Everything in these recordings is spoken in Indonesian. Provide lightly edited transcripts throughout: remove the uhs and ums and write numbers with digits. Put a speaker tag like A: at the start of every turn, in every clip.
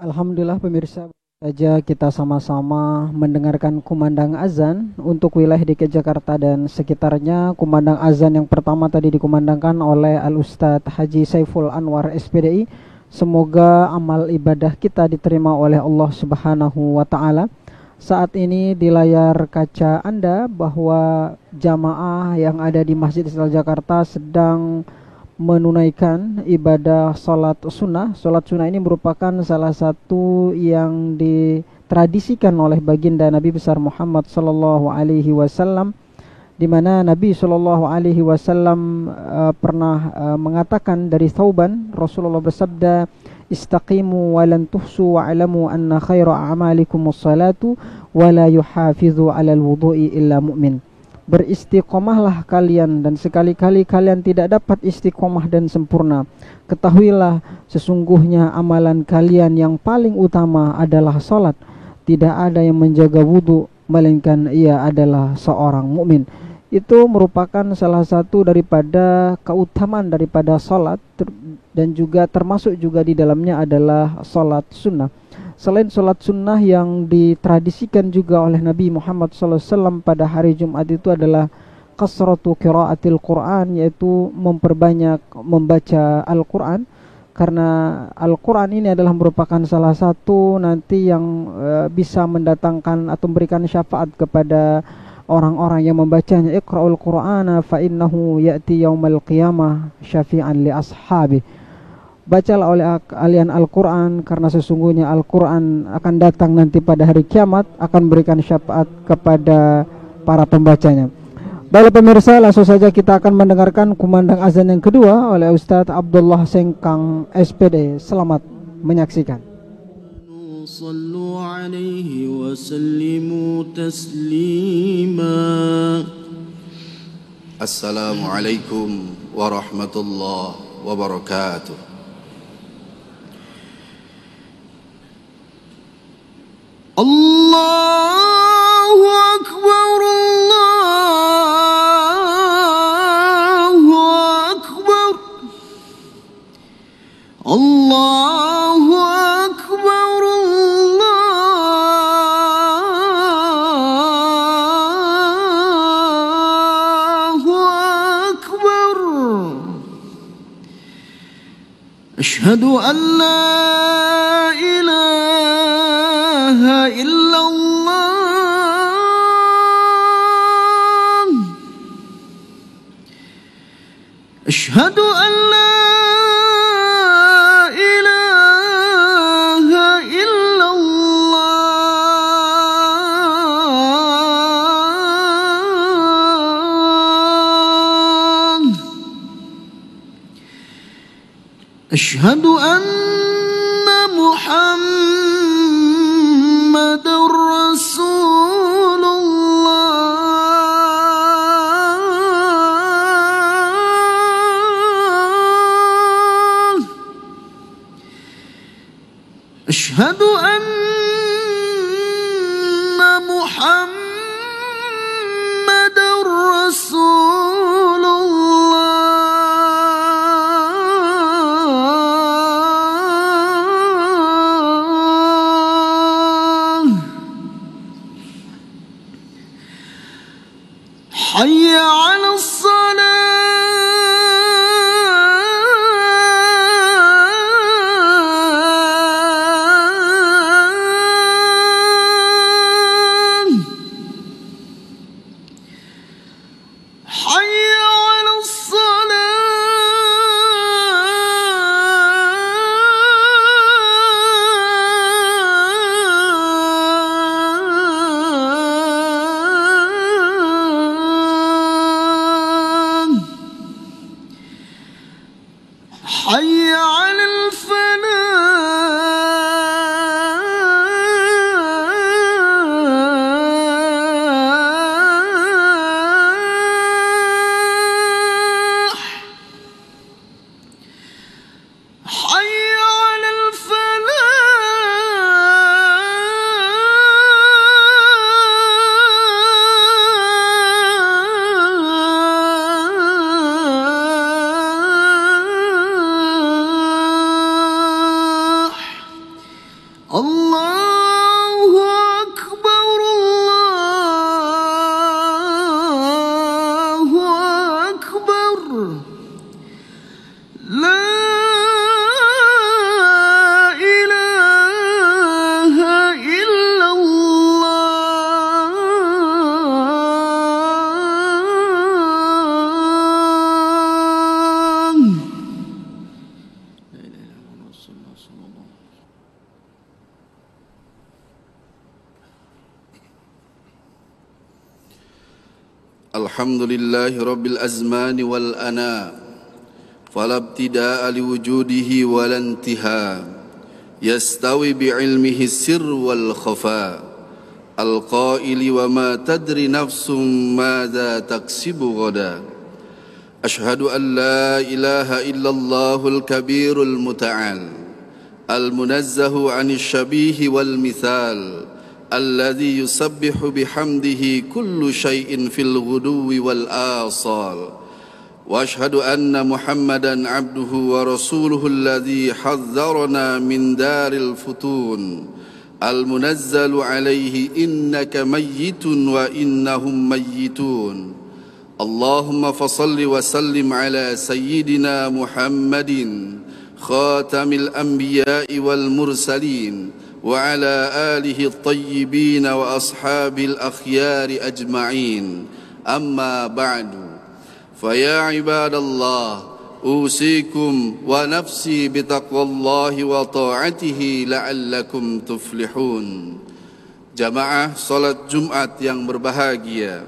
A: Alhamdulillah pemirsa, saja kita sama-sama mendengarkan kumandang azan untuk wilayah DKI Jakarta dan sekitarnya. Kumandang azan yang pertama tadi dikumandangkan oleh Al-Ustadz Haji Saiful Anwar SPDI. Semoga amal ibadah kita diterima oleh Allah Subhanahu wa Ta'ala. Saat ini di layar kaca Anda bahwa jamaah yang ada di Masjid Istiqlal Jakarta sedang menunaikan ibadah sholat sunnah. Sholat sunnah ini merupakan salah satu yang ditradisikan oleh baginda Nabi besar Muhammad Sallallahu Alaihi Wasallam, di mana Nabi Sallallahu Alaihi Wasallam pernah mengatakan dari Thauban, Rasulullah bersabda, istaqimu wa lan tuhsu wa'lamu anna khaira a'malikum as-salatu wa la yuhafizu 'alal wudu'i illa mu'min. Beristiqomahlah kalian dan sekali-kali kalian tidak dapat istiqomah dan sempurna. Ketahuilah sesungguhnya amalan kalian yang paling utama adalah salat. Tidak ada yang menjaga wudu melainkan ia adalah seorang mukmin. Itu merupakan salah satu daripada keutamaan daripada salat, dan juga termasuk juga di dalamnya adalah salat sunnah. Selain sholat sunnah yang ditradisikan juga oleh Nabi Muhammad SAW pada hari Jumat itu adalah kasratu qiraatil Quran, yaitu memperbanyak membaca Al-Quran. Karena Al-Quran ini adalah merupakan salah satu nanti yang bisa mendatangkan atau memberikan syafaat kepada orang-orang yang membacanya. Iqra'ul Qur'ana fa innahu ya'ti yaumal qiyamah syafi'an li ashabi. Bacalah oleh kalian Al-Quran, karena sesungguhnya Al-Quran akan datang nanti pada hari kiamat, akan berikan syafaat kepada para pembacanya. Baiklah pemirsa, langsung saja kita akan mendengarkan kumandang azan yang kedua oleh Ustadz Abdullah Sengkang SPD. Selamat menyaksikan.
B: Sallu alaihi wa sallimu taslima. Assalamualaikum warahmatullahi wabarakatuh. Allahu Akbar, Allahu Akbar, Allahu Akbar, Allahu Akbar. Ashhadu an la إلا الله أشهد أن لا إله إلا الله أشهد أن محمد رسول الله أشهد أن محمد رسول حي على الصلاة الله أكبر الله أكبر لا إله إلا الله.
C: الحمد لله رب الأزمان والأنام فلا ابتداء لوجوده ولا انتهاء يستوي بعلمه السر والخفاء القائل وما تدري نفس ماذا تكسب غدا أشهد أن لا إله إلا الله الكبير المتعال المنزه عن الشبيه والمثال الذي يسبح بحمده كل شيء في الغدو والآصال وأشهد أن محمدا عبده ورسوله الذي حذرنا من دار الفتون المنزل عليه إنك ميت وإنهم ميتون اللهم فصل وسلم على سيدنا محمد خاتم الأنبياء والمرسلين وعلى آله الطيبين وأصحاب الأخيار أجمعين أما بعد فيا عباد الله أوصيكم ونفسي بتقوى الله وطاعته لعلكم تفلحون. Jamaah salat Jumat yang berbahagia,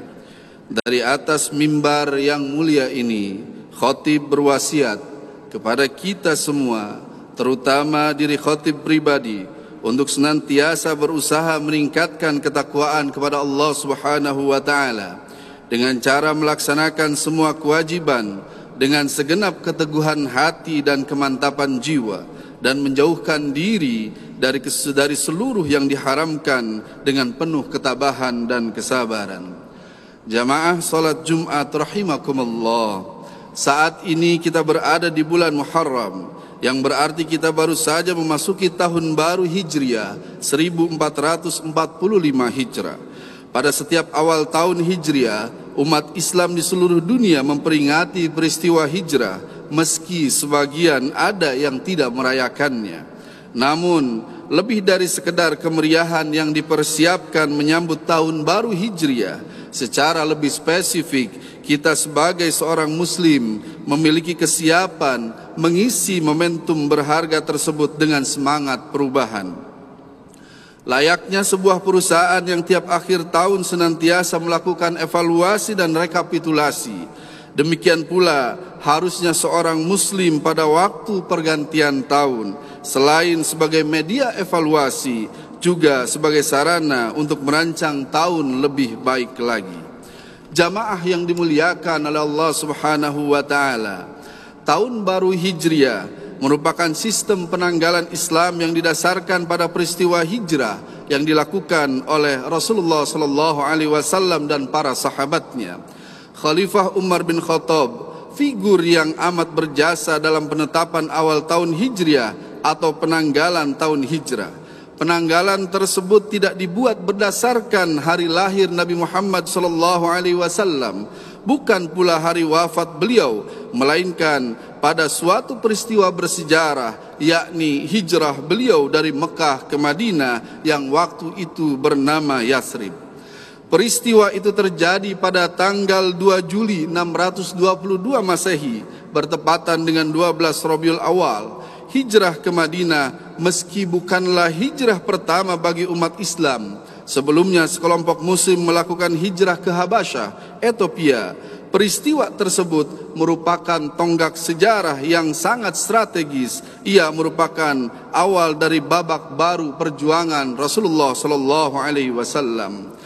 C: dari atas mimbar yang mulia ini khatib berwasiat kepada kita semua, terutama diri khatib pribadi, untuk senantiasa berusaha meningkatkan ketakwaan kepada Allah Subhanahu wa taala dengan cara melaksanakan semua kewajiban dengan segenap keteguhan hati dan kemantapan jiwa, dan menjauhkan diri dari seluruh yang diharamkan dengan penuh ketabahan dan kesabaran. Jamaah salat Jumat rahimakumullah, saat ini kita berada di bulan Muharram, yang berarti kita baru saja memasuki tahun baru Hijriah 1445 Hijrah. Pada setiap awal tahun Hijriah, umat Islam di seluruh dunia memperingati peristiwa hijrah, meski sebagian ada yang tidak merayakannya. Namun, lebih dari sekedar kemeriahan yang dipersiapkan menyambut tahun baru Hijriah, secara lebih spesifik, kita sebagai seorang muslim memiliki kesiapan mengisi momentum berharga tersebut dengan semangat perubahan. Layaknya sebuah perusahaan yang tiap akhir tahun senantiasa melakukan evaluasi dan rekapitulasi, demikian pula harusnya seorang muslim pada waktu pergantian tahun, selain sebagai media evaluasi, juga sebagai sarana untuk merancang tahun lebih baik lagi. Jamaah yang dimuliakan oleh Allah Subhanahu wa taala, tahun baru Hijriah merupakan sistem penanggalan Islam yang didasarkan pada peristiwa hijrah yang dilakukan oleh Rasulullah sallallahu alaihi wasallam dan para sahabatnya. Khalifah Umar bin Khattab, figur yang amat berjasa dalam penetapan awal tahun Hijriah atau penanggalan tahun hijrah. Penanggalan tersebut tidak dibuat berdasarkan hari lahir Nabi Muhammad sallallahu alaihi wasallam, bukan pula hari wafat beliau, melainkan pada suatu peristiwa bersejarah, yakni hijrah beliau dari Mekah ke Madinah yang waktu itu bernama Yathrib. Peristiwa itu terjadi pada tanggal 2 Juli 622 Masehi, bertepatan dengan 12 Rabiul Awal. Hijrah ke Madinah meski bukanlah hijrah pertama bagi umat Islam. Sebelumnya sekelompok muslim melakukan hijrah ke Habasyah, Ethiopia. Peristiwa tersebut merupakan tonggak sejarah yang sangat strategis. Ia merupakan awal dari babak baru perjuangan Rasulullah sallallahu alaihi wasallam.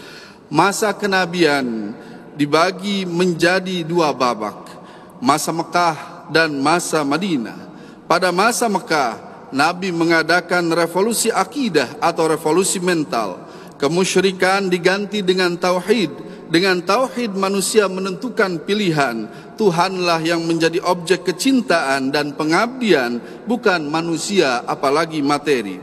C: Masa kenabian dibagi menjadi dua babak, masa Mekah dan masa Madinah. Pada masa Mekah, Nabi mengadakan revolusi akidah atau revolusi mental. Kemusyrikan diganti dengan tauhid. Dengan tauhid manusia menentukan pilihan, Tuhanlah yang menjadi objek kecintaan dan pengabdian, bukan manusia apalagi materi.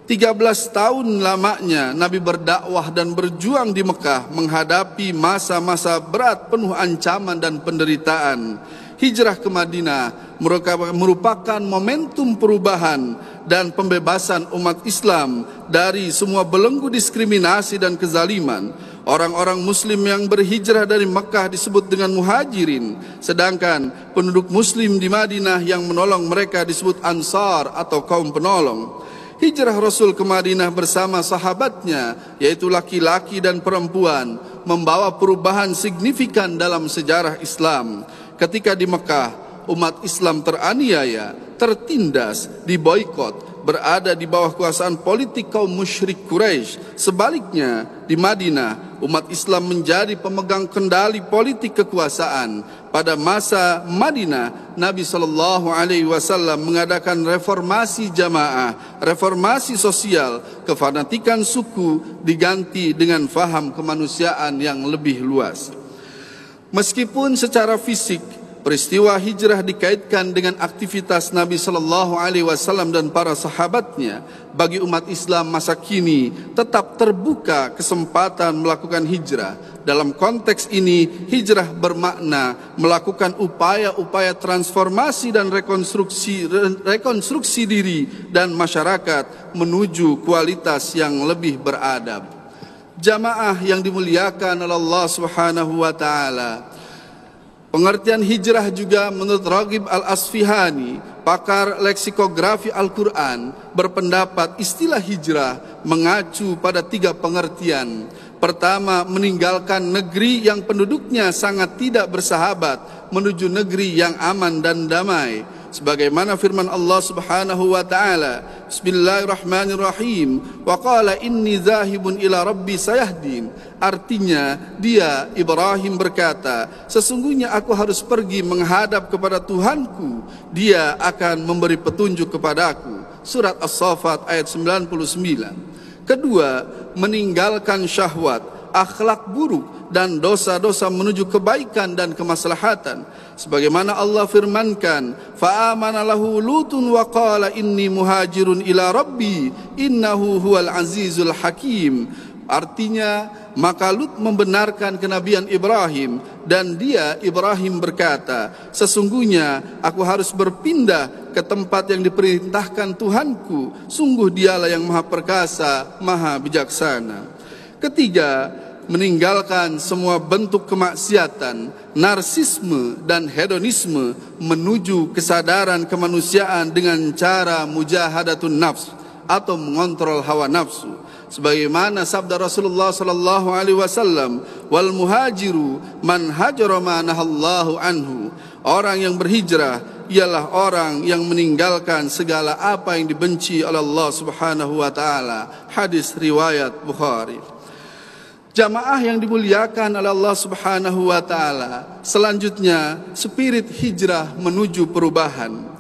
C: 13 tahun lamanya Nabi berdakwah dan berjuang di Mekah menghadapi masa-masa berat penuh ancaman dan penderitaan. Hijrah ke Madinah merupakan momentum perubahan dan pembebasan umat Islam dari semua belenggu diskriminasi dan kezaliman. Orang-orang muslim yang berhijrah dari Mekah disebut dengan muhajirin, sedangkan penduduk muslim di Madinah yang menolong mereka disebut ansar atau kaum penolong. Hijrah Rasul ke Madinah bersama sahabatnya, yaitu laki-laki dan perempuan, membawa perubahan signifikan dalam sejarah Islam. Ketika di Mekah, umat Islam teraniaya, tertindas, diboikot, berada di bawah kekuasaan politik kaum musyrik Quraisy. Sebaliknya, di Madinah, umat Islam menjadi pemegang kendali politik kekuasaan. Pada masa Madinah, Nabi SAW mengadakan reformasi jamaah, reformasi sosial, kefanatikan suku diganti dengan faham kemanusiaan yang lebih luas. Meskipun secara fisik peristiwa hijrah dikaitkan dengan aktivitas Nabi SAW dan para sahabatnya, bagi umat Islam masa kini tetap terbuka kesempatan melakukan hijrah. Dalam konteks ini, hijrah bermakna melakukan upaya-upaya transformasi dan rekonstruksi diri dan masyarakat menuju kualitas yang lebih beradab. Jamaah yang dimuliakan oleh Allah Subhanahu wa taala, pengertian hijrah juga menurut Raghib Al-Asfihani, pakar leksikografi Al-Quran, berpendapat istilah hijrah mengacu pada 3 pengertian. Pertama, meninggalkan negeri yang penduduknya sangat tidak bersahabat menuju negeri yang aman dan damai. Sebagaimana firman Allah Subhanahu wa taala, Bismillahirrahmanirrahim, wa qala inni zahibun ila rabbi sayahdin. Artinya, dia Ibrahim berkata, sesungguhnya aku harus pergi menghadap kepada Tuhanku, dia akan memberi petunjuk kepadaku. Surat As-Saffat ayat 99. Kedua, meninggalkan syahwat, akhlak buruk dan dosa-dosa menuju kebaikan dan kemaslahatan. Sebagaimana Allah firmankan, fa'amana lahu lutun wa qala inni muhajirun ila rabbi innahu huwal azizul hakim. Artinya, maka Lut membenarkan kenabian Ibrahim, dan dia Ibrahim berkata, sesungguhnya aku harus berpindah ke tempat yang diperintahkan Tuhanku, sungguh dialah yang maha perkasa, maha bijaksana. Ketiga, meninggalkan semua bentuk kemaksiatan, narsisme dan hedonisme menuju kesadaran kemanusiaan dengan cara mujahadatun nafs atau mengontrol hawa nafsu. Sebagaimana sabda Rasulullah sallallahu alaihi wasallam, wal muhajiru man hajara ma nahallahu anhu. Orang yang berhijrah ialah orang yang meninggalkan segala apa yang dibenci oleh Allah Subhanahu wa taala. Hadis riwayat Bukhari. Jamaah yang dimuliakan oleh Allah Subhanahu wa taala, selanjutnya spirit hijrah menuju perubahan.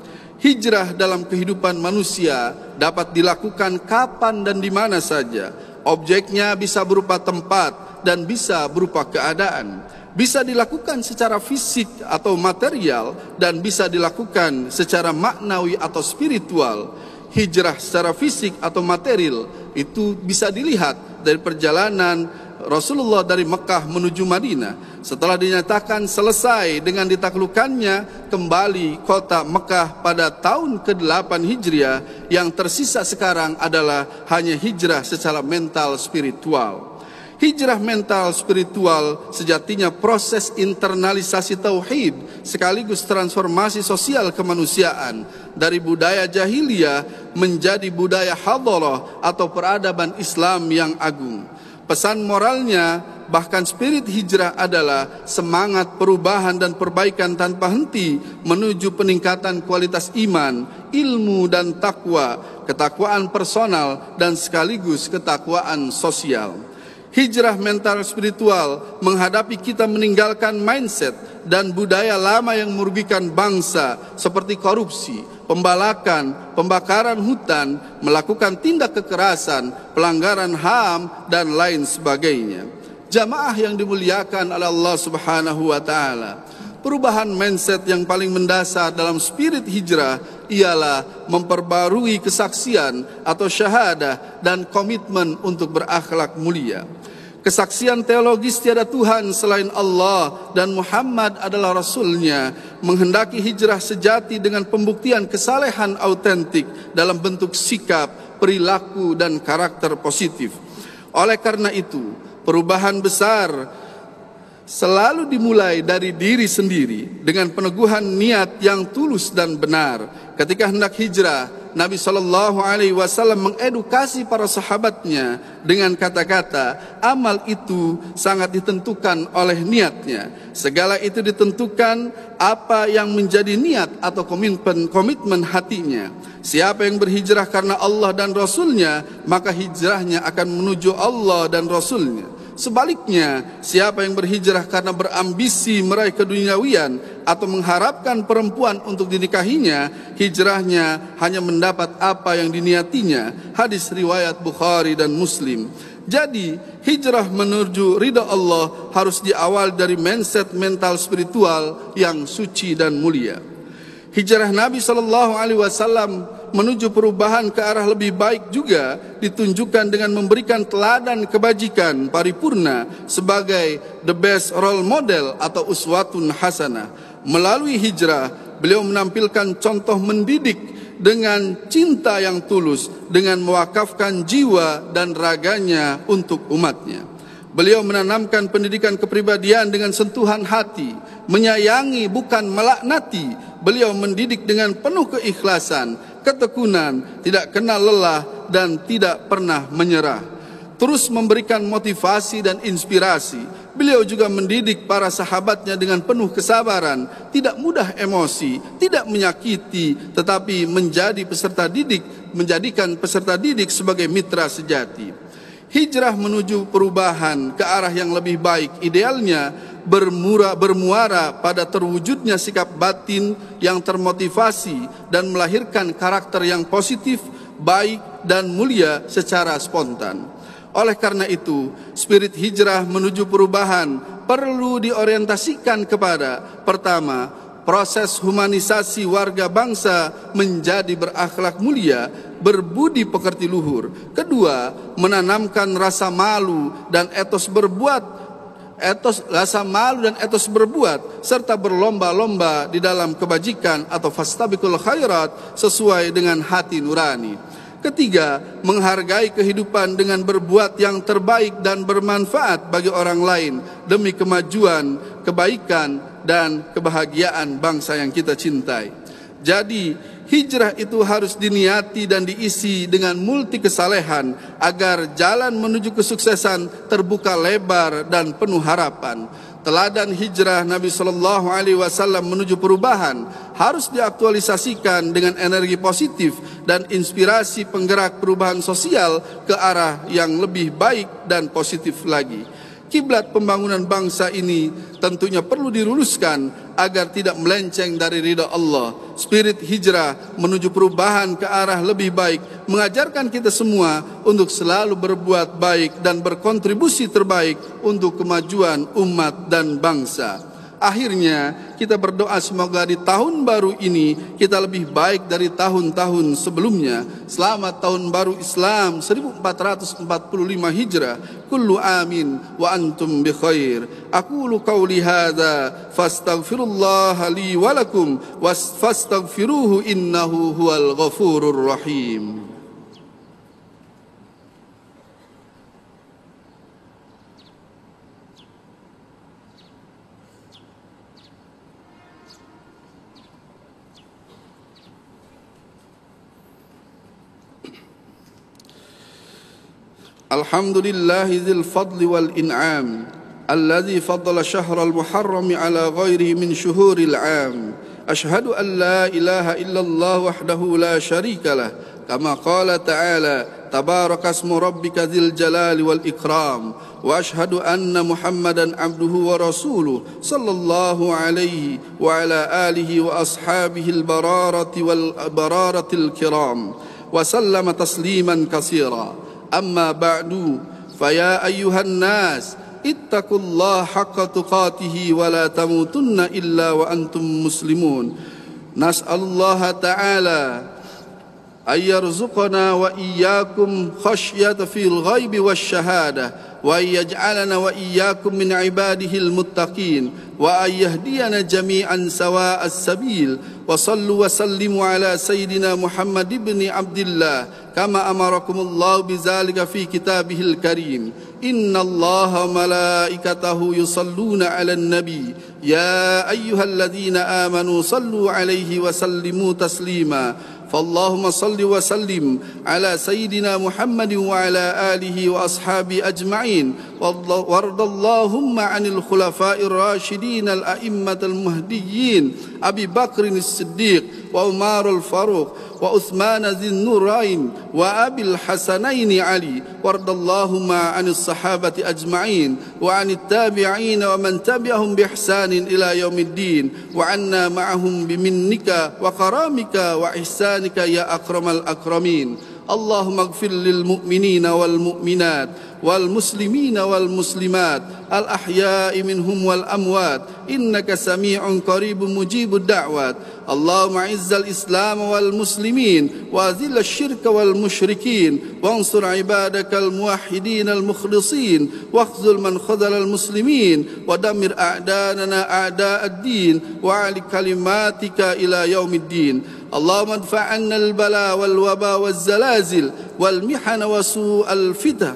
C: Hijrah dalam kehidupan manusia dapat dilakukan kapan dan di mana saja. Objeknya bisa berupa tempat dan bisa berupa keadaan. Bisa dilakukan secara fisik atau material dan bisa dilakukan secara maknawi atau spiritual. Hijrah secara fisik atau material itu bisa dilihat dari perjalanan Rasulullah dari Mekah menuju Madinah. Setelah dinyatakan selesai dengan ditaklukkannya kembali kota Mekah pada tahun ke-8 Hijriah, yang tersisa sekarang adalah hanya hijrah secara mental spiritual. Hijrah mental spiritual sejatinya proses internalisasi tauhid sekaligus transformasi sosial kemanusiaan dari budaya jahiliyah menjadi budaya hadarah atau peradaban Islam yang agung. Pesan moralnya, bahkan spirit hijrah adalah semangat perubahan dan perbaikan tanpa henti menuju peningkatan kualitas iman, ilmu dan takwa, ketakwaan personal dan sekaligus ketakwaan sosial. Hijrah mental spiritual menghadapi kita meninggalkan mindset dan budaya lama yang merugikan bangsa seperti korupsi, pembalakan, pembakaran hutan, melakukan tindak kekerasan, pelanggaran HAM, dan lain sebagainya. Jamaah yang dimuliakan oleh Allah Subhanahu wa taala, perubahan mindset yang paling mendasar dalam spirit hijrah ialah memperbarui kesaksian atau syahadah dan komitmen untuk berakhlak mulia. Kesaksian teologis tiada Tuhan selain Allah dan Muhammad adalah Rasul-Nya menghendaki hijrah sejati dengan pembuktian kesalehan autentik dalam bentuk sikap, perilaku, dan karakter positif. Oleh karena itu, perubahan besar selalu dimulai dari diri sendiri dengan peneguhan niat yang tulus dan benar. Ketika hendak hijrah, Nabi SAW mengedukasi para sahabatnya dengan kata-kata, amal itu sangat ditentukan oleh niatnya. Segala itu ditentukan apa yang menjadi niat atau komitmen hatinya. Siapa yang berhijrah karena Allah dan Rasul-Nya, maka hijrahnya akan menuju Allah dan Rasul-Nya. Sebaliknya, siapa yang berhijrah karena berambisi meraih keduniawian atau mengharapkan perempuan untuk dinikahinya, hijrahnya hanya mendapat apa yang diniatinya. Hadis riwayat Bukhari dan Muslim. Jadi, hijrah menuju ridha Allah harus diawali dari mindset mental spiritual yang suci dan mulia. Hijrah Nabi SAW menuju perubahan ke arah lebih baik juga ditunjukkan dengan memberikan teladan kebajikan paripurna sebagai the best role model atau uswatun hasanah. Melalui hijrah, beliau menampilkan contoh mendidik dengan cinta yang tulus, dengan mewakafkan jiwa dan raganya untuk umatnya. Beliau menanamkan pendidikan kepribadian dengan sentuhan hati, menyayangi bukan melaknati. Beliau mendidik dengan penuh keikhlasan, ketekunan, tidak kenal lelah, dan tidak pernah menyerah. Terus memberikan motivasi dan inspirasi. Beliau juga mendidik para sahabatnya dengan penuh kesabaran, tidak mudah emosi, tidak menyakiti, tetapi menjadikan peserta didik sebagai mitra sejati. Hijrah menuju perubahan ke arah yang lebih baik idealnya bermuara pada terwujudnya sikap batin yang termotivasi dan melahirkan karakter yang positif, baik, dan mulia secara spontan. Oleh karena itu, spirit hijrah menuju perubahan perlu diorientasikan kepada: pertama, proses humanisasi warga bangsa menjadi berakhlak mulia, berbudi pekerti luhur. Kedua, menanamkan rasa malu dan etos berbuat serta berlomba-lomba di dalam kebajikan atau fastabiqul khairat sesuai dengan hati nurani. Ketiga, menghargai kehidupan dengan berbuat yang terbaik dan bermanfaat bagi orang lain demi kemajuan, kebaikan, dan kebahagiaan bangsa yang kita cintai. Jadi, hijrah itu harus diniati dan diisi dengan multi kesalehan agar jalan menuju kesuksesan terbuka lebar dan penuh harapan. Teladan hijrah Nabi SAW menuju perubahan harus diaktualisasikan dengan energi positif dan inspirasi penggerak perubahan sosial ke arah yang lebih baik dan positif lagi. Kiblat pembangunan bangsa ini tentunya perlu diluruskan agar tidak melenceng dari ridha Allah. Spirit hijrah menuju perubahan ke arah lebih baik mengajarkan kita semua untuk selalu berbuat baik dan berkontribusi terbaik untuk kemajuan umat dan bangsa. Akhirnya kita berdoa semoga di tahun baru ini kita lebih baik dari tahun-tahun sebelumnya. Selamat tahun baru Islam 1445 Hijrah. Kullu amin wa antum bi khair. Aqulu qawli hadza fastaghfirullah li wa lakum wastaghfiruhu innahu huwal ghafurur rahim. Alhamdulillahi dzil fadli wal in'am alladzi faddala syahral muharram ala ghairihi min syuhuril 'am. Ashhadu an la ilaha illallah wahdahu la syarika lah kama qala ta'ala tabarakasmu rabbika dzil jalali wal ikram wa ashhadu anna Muhammadan abduhu wa rasuluh sallallahu alaihi wa ala alihi wa ashabihi al bararatil kiram wa sallama tasliman katsira. أما بعد فيا أيها الناس ittaqullaha haqqa tuqatih wa la tamutunna illa wa antum muslimun. Nas'alullaha ta'ala ayyarzuqana wa iyyakum khasyata fil ghaibi wasyahadah wa yaj'alana wa iyyakum min ibadihil muttaqin wa ayyahdiyana jami'an sawa'as sabil wa sallu wa sallimu ala sayyidina Muhammad ibn Abdullah kama amarakumullahu bizalika fi kitabihil karim. Innallaha malaikatahu yusalluna 'alan nabi ya ayyuhalladzina amanu sallu 'alaihi wa sallimu taslima. فاللهم صل وسلم على سيدنا محمد وعلى آله وأصحابه أجمعين وارض اللهم عن الخلفاء الراشدين الأئمة المهديين أبي بكر الصديق وعمر الفاروق وعثمان ذي النورين وأبي الحسنين علي وارض اللهم عن الصحابة أجمعين وعن التابعين ومن تبعهم بإحسان إلى يوم الدين وعنا معهم بمنك وكرامك وإحسانك يا أكرم الأكرمين. اللهم اغفر للمؤمنين والمؤمنات والمسلمين والمسلمات الأحياء منهم والأموات إنك سميع قريب مجيب الدعوات. اللهم أعز الإسلام والمسلمين وأذل الشرك والمشركين وانصر عبادك الموحدين المخلصين واخذل من خذل المسلمين ودمر أعداءنا أعداء الدين وأعل كلماتك إلى يوم الدين. اللهم ادفع عنا البلاء والوباء والزلازل والمحن وسوء الفتن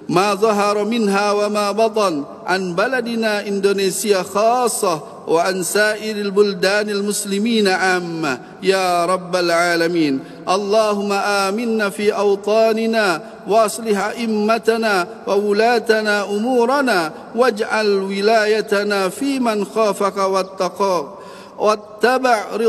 C: ما ظهر منها وما بطن عن بلدنا إندونيسيا خاصة وعن سائر البلدان المسلمين عامة يا رب العالمين. اللهم آمنا في أوطاننا وأصلح أئمتنا وولاتنا أمورنا واجعل ولايتنا في من خافك واتقاك واتبع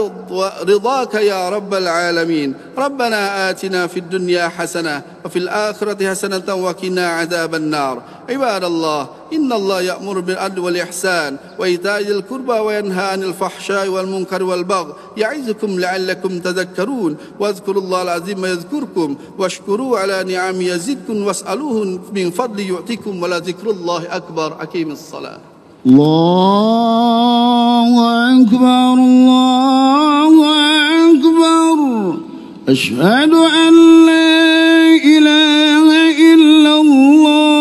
C: رضاك يا رب العالمين. ربنا آتنا في الدنيا حسنة وفي الآخرة حسنة وقنا عذاب النار. عباد الله إن الله يأمر بالعدل والإحسان وإيتاء ذي القربى وينهى عن الفحشاء والمنكر والبغي يعظكم لعلكم تذكرون واذكروا الله العظيم يذكركم واشكروه على نعمه يزدكم واسألوه من فضله يؤتكم ولذكر الله أكبر. أقيم الصلاة.
B: الله أكبر الله أكبر أشهد أن لا إله إلا الله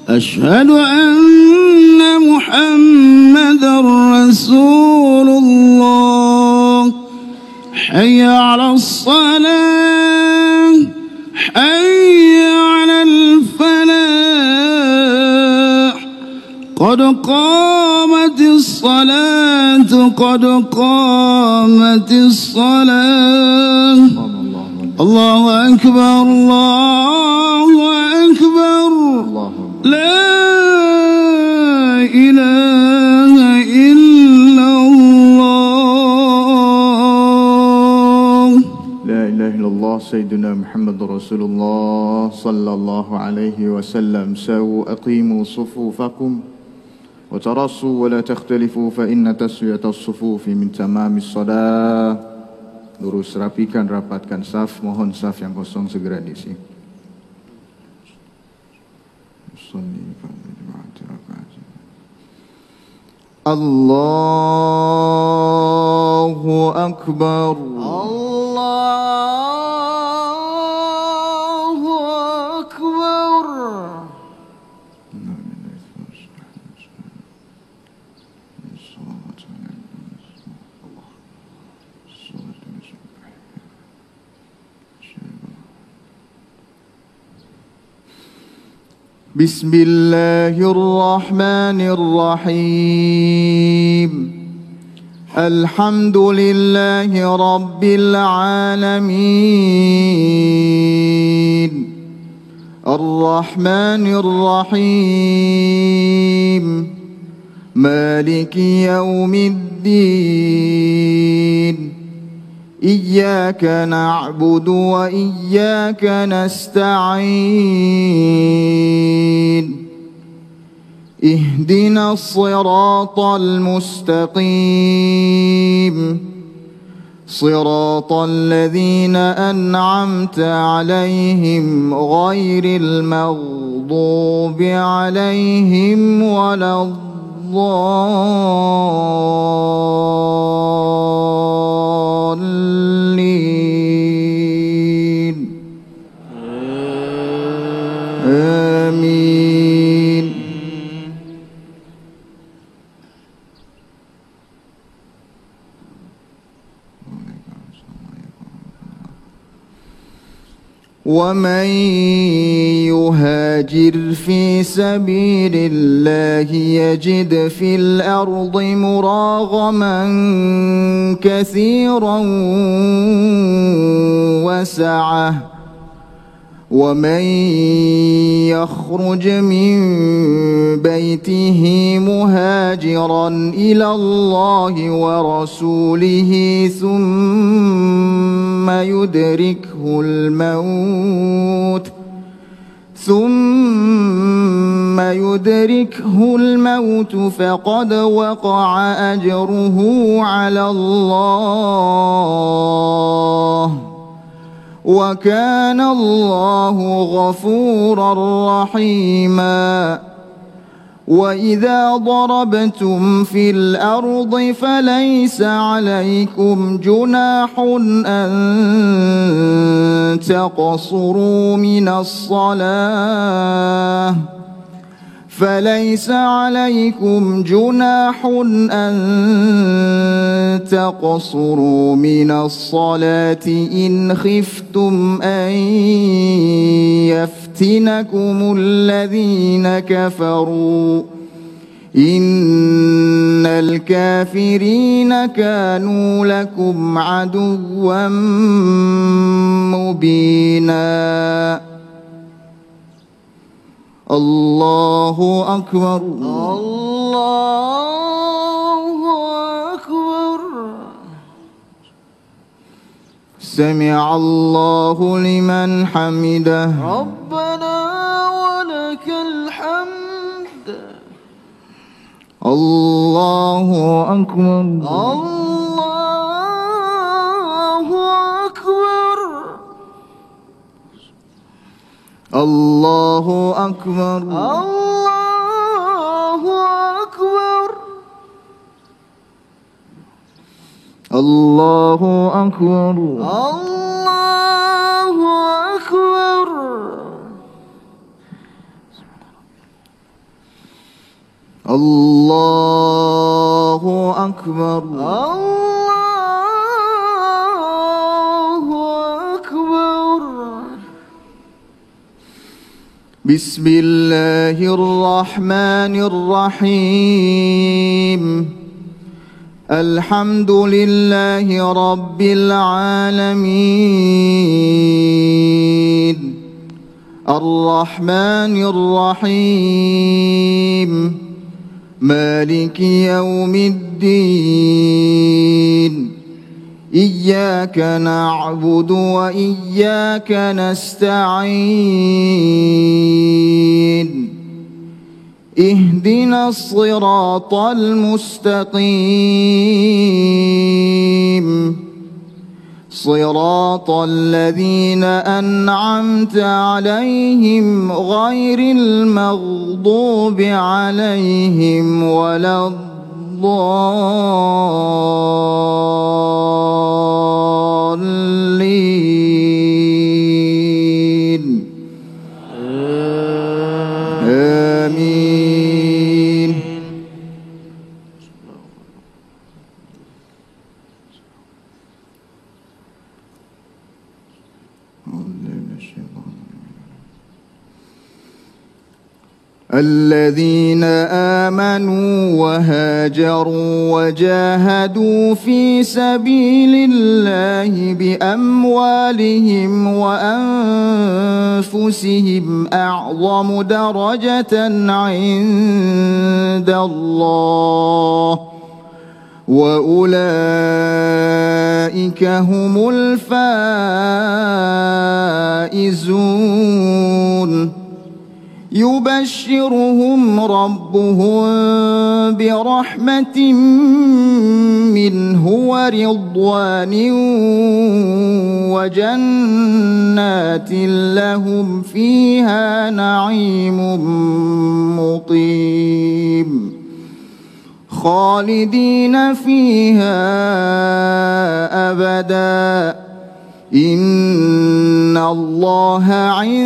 B: أشهد أن محمدا رسول الله حي على الصلاة حي على الفلاح قد قامت الصلاة قد قامت الصلاة. الله أكبر الله أكبر لا إله إلا الله.
D: لا إله إلا الله سيدنا محمد رسول الله صلى الله عليه وسلم. سووا أقيموا صفوفكم وترصوا ولا تختلفوا فإن تسوية الصفوف من تمام الصلاة. Lurus, rapikan, rapatkan saf. Mohon saf yang kosong segera diisi. Allahu Akbar.
B: Allahu Akbar.
D: بسم الله الرحمن الرحيم. الحمد لله رب العالمين الرحمن الرحيم مالك يوم الدين إياك نعبد وإياك نستعين اهدنا الصراط المستقيم صراط الذين أنعمت عليهم غير المغضوب المغضوب عليهم ولا الضالين آمين. ومن يهاجر في سبيل الله يجد في الأرض مراغما كثيرا وسعة ومن يخرج من بيته مهاجرا إلى الله ورسوله ثم يدركه الموت فقد وقع أجره على الله وكان الله غفورا رحيما. وإذا ضربتم في الأرض فليس عليكم جناح أن تقصروا من الصلاة فليس عليكم جناح أن تقصروا من الصلاة إن خفتم أن يفتنكم الذين كفروا إن الكافرين كانوا لكم عدوا مبينا. الله أكبر.
B: الله أكبر.
D: سمع الله لمن حمده.
B: ربنا ولك الحمد.
D: الله أكبر.
B: الله أكبر.
D: الله أكبر.
B: الله أكبر.
D: الله أكبر.
B: الله أكبر.
D: الله أكبر.
B: الله أكبر.
D: بسم الله الرحمن الرحيم. الحمد لله رب العالمين الرحمن الرحيم مالك يوم الدين إياك نعبد وإياك نستعين اهدنا الصراط المستقيم صراط الذين أنعمت عليهم غير المغضوب عليهم ولا الضالين آمين. الذين آمنوا وهاجروا وجاهدوا في سبيل الله بأموالهم وأنفسهم أعظم درجة عند الله وأولئك هم الفائزون. يبشرهم ربهم برحمة منه ورضوان وجنات لهم فيها نعيم مقيم خالدين فيها أبدا إن الله عنده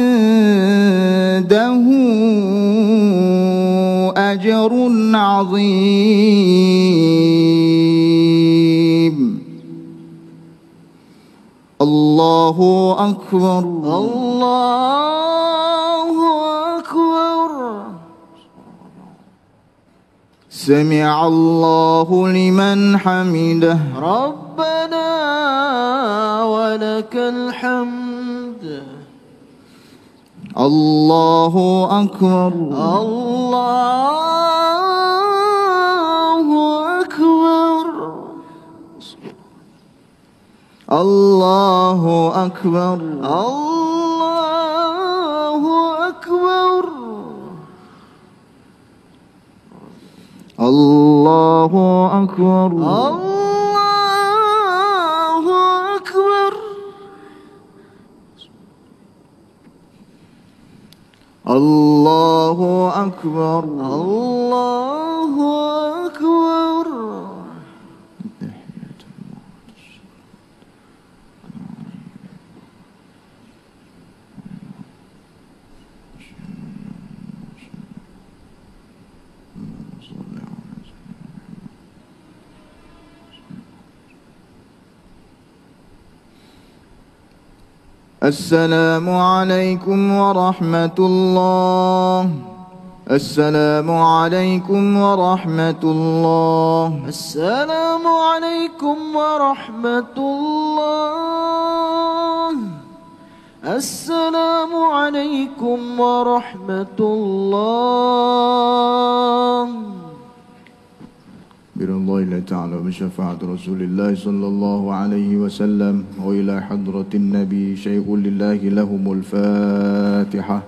D: أجر عظيم الله أكبر
B: الله أكبر.
D: سمع الله لمن حمده
B: ربنا ولك الحمد.
D: الله أكبر
B: الله أكبر.
D: الله أكبر
B: الله أكبر.
D: الله أكبر
B: الله أكبر.
D: الله أكبر
B: الله أكبر.
D: السلام عليكم ورحمة الله. السلام عليكم ورحمة الله.
B: السلام عليكم ورحمة الله. السلام عليكم ورحمة الله.
D: برضا الله تعالى بشفاعة رسول الله صلى الله عليه وسلم وإلى حضرة النبي شيخ لله لهم الفاتحة.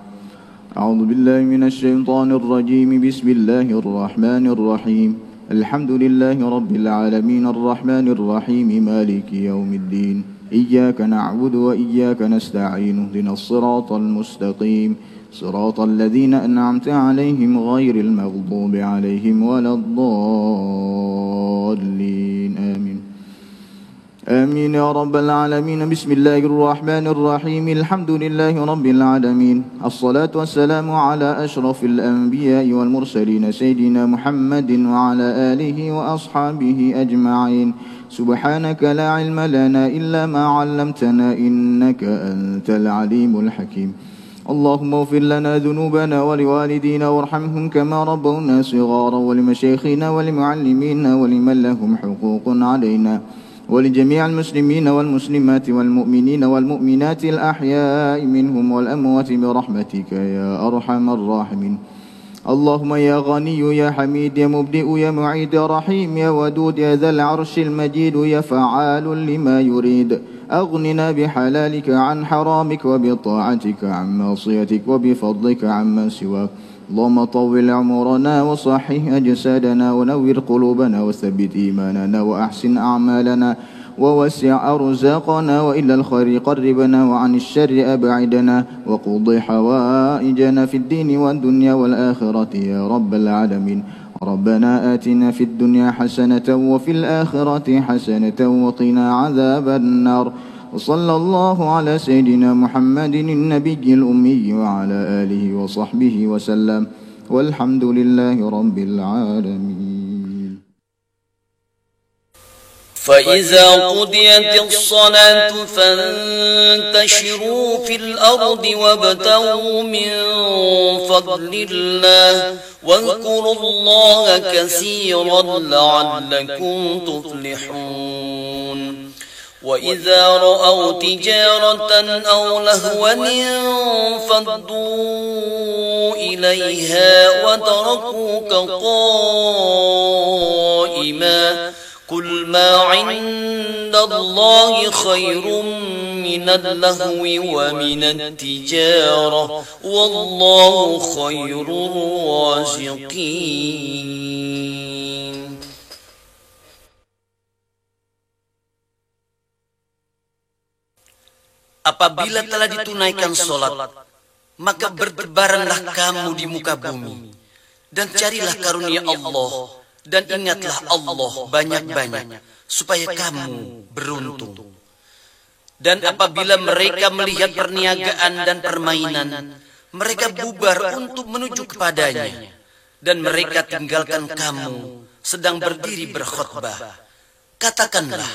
D: أعوذ بالله من الشيطان الرجيم. بسم الله الرحمن الرحيم. الحمد لله رب العالمين الرحمن الرحيم مالك يوم الدين. إياك نعبد وإياك نستعين. اهدنا الصراط المستقيم صراط الذين أنعمت عليهم غير المغضوب عليهم ولا الضالين آمين آمين يا رب العالمين. بسم الله الرحمن الرحيم. الحمد لله رب العالمين. الصلاة والسلام على أشرف الأنبياء والمرسلين سيدنا محمد وعلى آله وأصحابه أجمعين. سبحانك لا علم لنا إلا ما علمتنا إنك أنت العليم الحكيم. اللهم اغفر لنا ذنوبنا ولوالدينا وارحمهم كما ربونا صغارا ولمشايخنا ولمعلمينا ولمن لهم حقوق علينا ولجميع المسلمين والمسلمات والمؤمنين والمؤمنات الأحياء منهم والأموات برحمتك يا أرحم الراحمين. اللهم يا غني يا حميد يا مبدئ يا معيد يا رحيم يا ودود يا ذا العرش المجيد يا فعال لما يريد. أغننا بحلالك عن حرامك وبطاعتك عن معصيتك وبفضلك عمن سواك. اللهم طول عمرنا وصحح أجسادنا ونور قلوبنا وثبت إيماننا وأحسن أعمالنا ووسع أرزاقنا وإلى الخير قربنا وعن الشر أبعدنا وقضي حوائجنا في الدين والدنيا والآخرة يا رب العالمين. ربنا آتنا في الدنيا حسنة وفي الآخرة حسنة وقنا عذاب النار. وصلى الله على سيدنا محمد النبي الأمي وعلى آله وصحبه وسلم والحمد لله رب العالمين.
E: فإذا قضيت الصلاة فانتشروا في الأرض وابتغوا من فضل الله واذكروا الله كثيرا لعلكم تفلحون. وإذا رأوا تجارة أو لهوا انفضوا إليها وتركوك قائما قل ما عند الله خير من اللهو ومن التجارة والله خير الرازقين. Apabila telah ditunaikan sholat, maka bertebaranlah kamu di muka bumi, dan carilah karunia Allah, dan ingatlah Allah banyak-banyak, supaya kamu beruntung. Dan apabila mereka melihat perniagaan dan permainan, mereka bubar untuk menuju kepadanya, dan mereka tinggalkan kamu sedang berdiri berkhutbah. Katakanlah,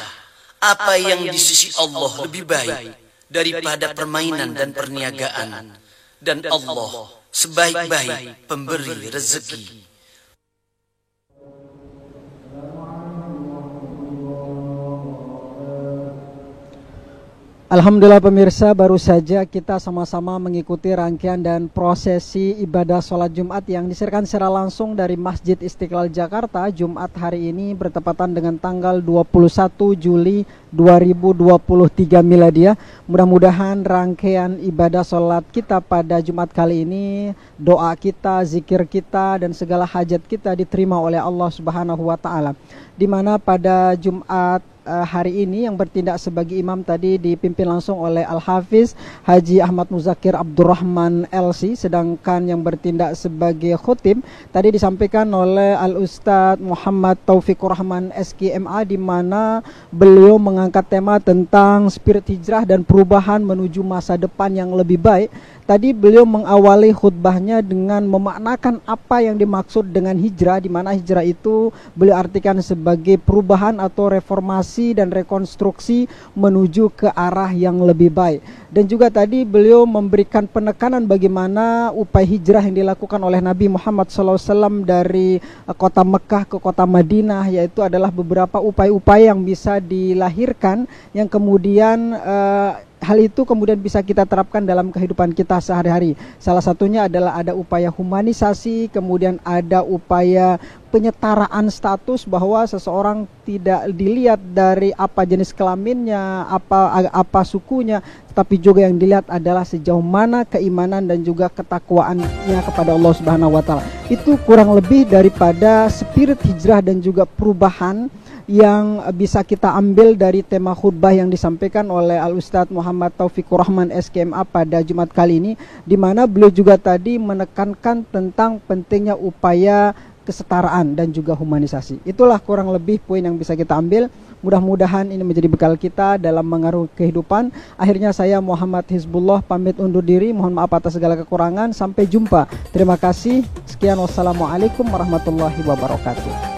E: apa yang di sisi Allah lebih baik daripada permainan dan perniagaan, dan Allah sebaik-baik pemberi rezeki.
A: Alhamdulillah pemirsa, baru saja kita sama-sama mengikuti rangkaian dan prosesi ibadah sholat Jumat yang disiarkan secara langsung dari Masjid Istiqlal Jakarta. Jumat hari ini bertepatan dengan tanggal 21 Juli 2023 miladiah. Mudah-mudahan rangkaian ibadah sholat kita pada Jumat kali ini, doa kita, zikir kita, dan segala hajat kita diterima oleh Allah Subhanahu wa Ta'ala. Di mana pada Jumat hari ini yang bertindak sebagai imam tadi dipimpin langsung oleh Al-Hafiz Haji Ahmad Muzakir Abdurrahman LC, sedangkan yang bertindak sebagai khutib tadi disampaikan oleh Al-Ustadz Muhammad Taufikur Rahman SKMA, di mana beliau mengangkat tema tentang spirit hijrah dan perubahan menuju masa depan yang lebih baik. Tadi beliau mengawali khutbahnya dengan memaknakan apa yang dimaksud dengan hijrah, di mana hijrah itu beliau artikan sebagai perubahan atau reformasi dan rekonstruksi menuju ke arah yang lebih baik. Dan juga tadi beliau memberikan penekanan bagaimana upaya hijrah yang dilakukan oleh Nabi Muhammad SAW dari kota Mekah ke kota Madinah, yaitu adalah beberapa upaya-upaya yang bisa dilahirkan yang kemudian hal itu kemudian bisa kita terapkan dalam kehidupan kita sehari-hari. Salah satunya adalah ada upaya humanisasi, kemudian ada upaya penyetaraan status, bahwa seseorang tidak dilihat dari apa jenis kelaminnya, apa sukunya, tetapi juga yang dilihat adalah sejauh mana keimanan dan juga ketakwaannya kepada Allah Subhanahu wa Ta'ala. Itu kurang lebih daripada spirit hijrah dan juga perubahan yang bisa kita ambil dari tema khutbah yang disampaikan oleh Al-Ustadz Muhammad Taufikur Rahman SKMA pada Jumat kali ini, di mana beliau juga tadi menekankan tentang pentingnya upaya kesetaraan dan juga humanisasi. Itulah kurang lebih poin yang bisa kita ambil. Mudah-mudahan ini menjadi bekal kita dalam mengaruh kehidupan. Akhirnya saya Muhammad Hizbullah pamit undur diri. Mohon maaf atas segala kekurangan. Sampai jumpa. Terima kasih. Sekian, wassalamualaikum warahmatullahi wabarakatuh.